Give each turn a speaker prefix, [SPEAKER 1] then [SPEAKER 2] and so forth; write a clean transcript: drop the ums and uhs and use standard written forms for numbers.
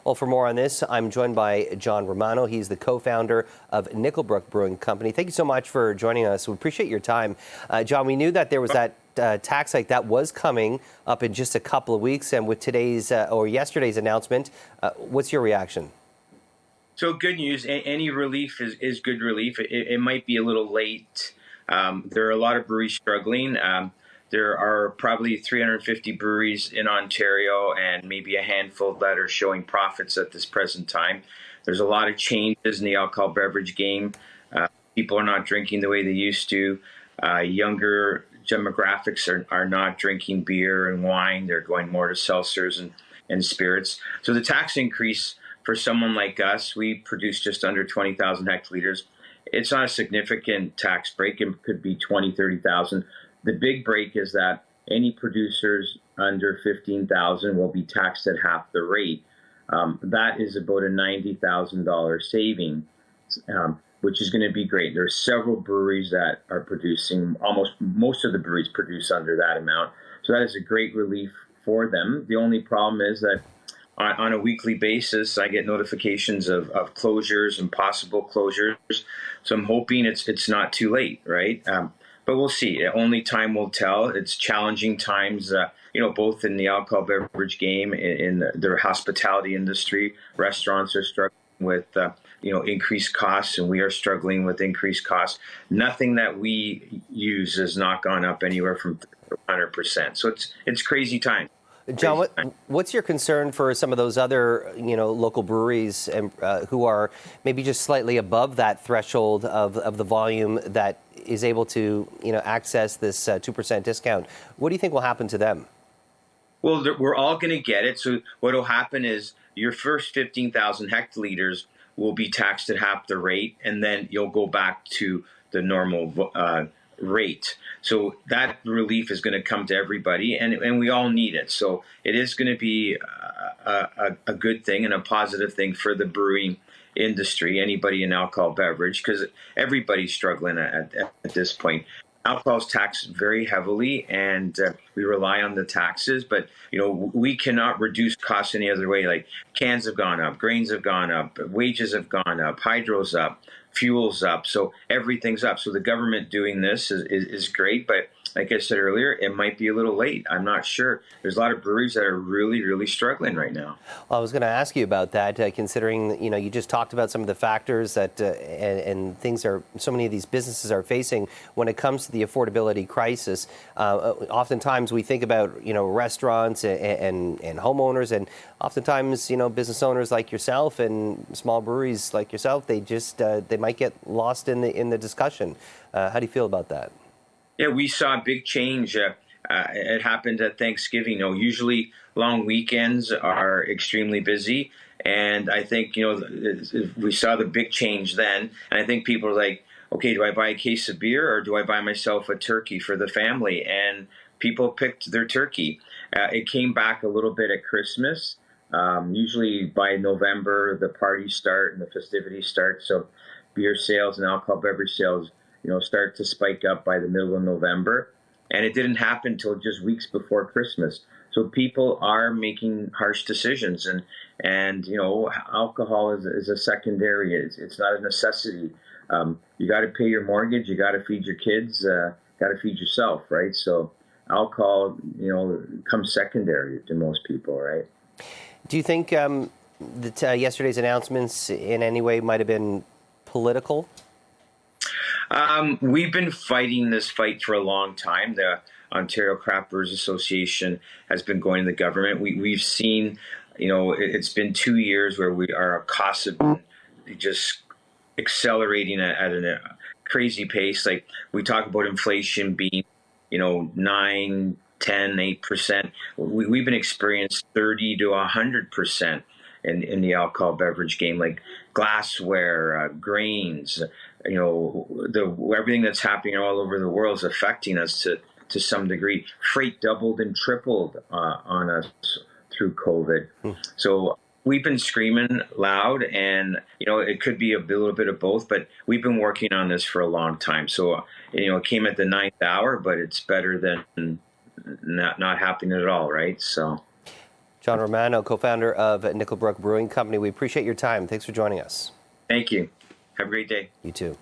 [SPEAKER 1] Well, for more on this, I'm joined by John Romano. He's the co-founder of Nickelbrook Brewing Company. Thank you so much for joining us. We appreciate your time. John, we knew that there was that tax hike that was coming up in just a couple of weeks, and with today's or yesterday's announcement, what's your reaction?
[SPEAKER 2] So good news. Any relief is good relief. It might be a little late. There are a lot of breweries struggling. There are probably 350 breweries in Ontario and maybe a handful that are showing profits at this present time. There's a lot of changes in the alcohol beverage game. People are not drinking the way they used to. Younger demographics are not drinking beer and wine. They're going more to seltzers and spirits. So the tax increase for someone like us, we produce just under 20,000 hectoliters. It's not a significant tax break. It could be 20, 30,000. The big break is that any producers under 15,000 will be taxed at half the rate. That is about a $90,000 saving, which is going to be great. There are several breweries that are producing, most of the breweries produce under that amount. So that is a great relief for them. The only problem is that on a weekly basis, I get notifications of closures and possible closures. So I'm hoping it's not too late, right? But we'll see. Only time will tell. It's challenging times, both in the alcohol beverage game, in the hospitality industry. Restaurants are struggling with, increased costs, and we are struggling with increased costs. Nothing that we use has not gone up anywhere from 100%. So it's crazy time.
[SPEAKER 1] John, what's your concern for some of those other, local breweries and who are maybe just slightly above that threshold of the volume that is able to, access this 2% discount? What do you think will happen to them?
[SPEAKER 2] Well, we're all going to get it. So what will happen is your first 15,000 hectoliters will be taxed at half the rate, and then you'll go back to the normal rate. So that relief is going to come to everybody, and we all need it. So it is going to be a good thing and a positive thing for the brewing industry, anybody in alcohol beverage, because everybody's struggling at this point. Alcohol is taxed very heavily, and we rely on the taxes, but we cannot reduce costs any other way. Like, cans have gone up, grains have gone up, wages have gone up, hydro's up, fuel's up, so everything's up. So the government doing this is great, but like I said earlier, it might be a little late. I'm not sure. There's a lot of breweries that are really, really struggling right now.
[SPEAKER 1] Well, I was going to ask you about that, considering, you just talked about some of the factors that and things so many of these businesses are facing when it comes to the affordability crisis. Oftentimes we think about, restaurants and homeowners, and oftentimes, business owners like yourself and small breweries like yourself, they might get lost in the discussion. How do you feel about that?
[SPEAKER 2] Yeah, we saw a big change. It happened at Thanksgiving. Usually long weekends are extremely busy. And I think, we saw the big change then. And I think people are like, okay, do I buy a case of beer or do I buy myself a turkey for the family? And people picked their turkey. It came back a little bit at Christmas. Usually by November, the parties start and the festivities start. So beer sales and alcohol beverage sales start to spike up by the middle of November. And it didn't happen until just weeks before Christmas. So people are making harsh decisions. And alcohol is a secondary. It's not a necessity. You got to pay your mortgage. You got to feed your kids. Got to feed yourself, right? So alcohol, comes secondary to most people, right?
[SPEAKER 1] Do you think that yesterday's announcements in any way might have been political?
[SPEAKER 2] We've been fighting this fight for a long time. The Ontario Craft Brewers Association has been going to the government. We've seen, it's been 2 years where our costs have been just accelerating at a crazy pace. Like, we talk about inflation being, 9, 10, 8%. We've been experiencing 30 to 100% in the alcohol beverage game, like glassware, grains. Everything that's happening all over the world is affecting us to some degree. Freight doubled and tripled on us through COVID. So we've been screaming loud, and it could be a little bit of both, but we've been working on this for a long time. So it came at the 9th hour, but it's better than not happening at all, right? So
[SPEAKER 1] John Romano, co-founder of Nickelbrook Brewing Company. We appreciate your time. Thanks for joining us.
[SPEAKER 2] Thank you. Have a great day.
[SPEAKER 1] You too.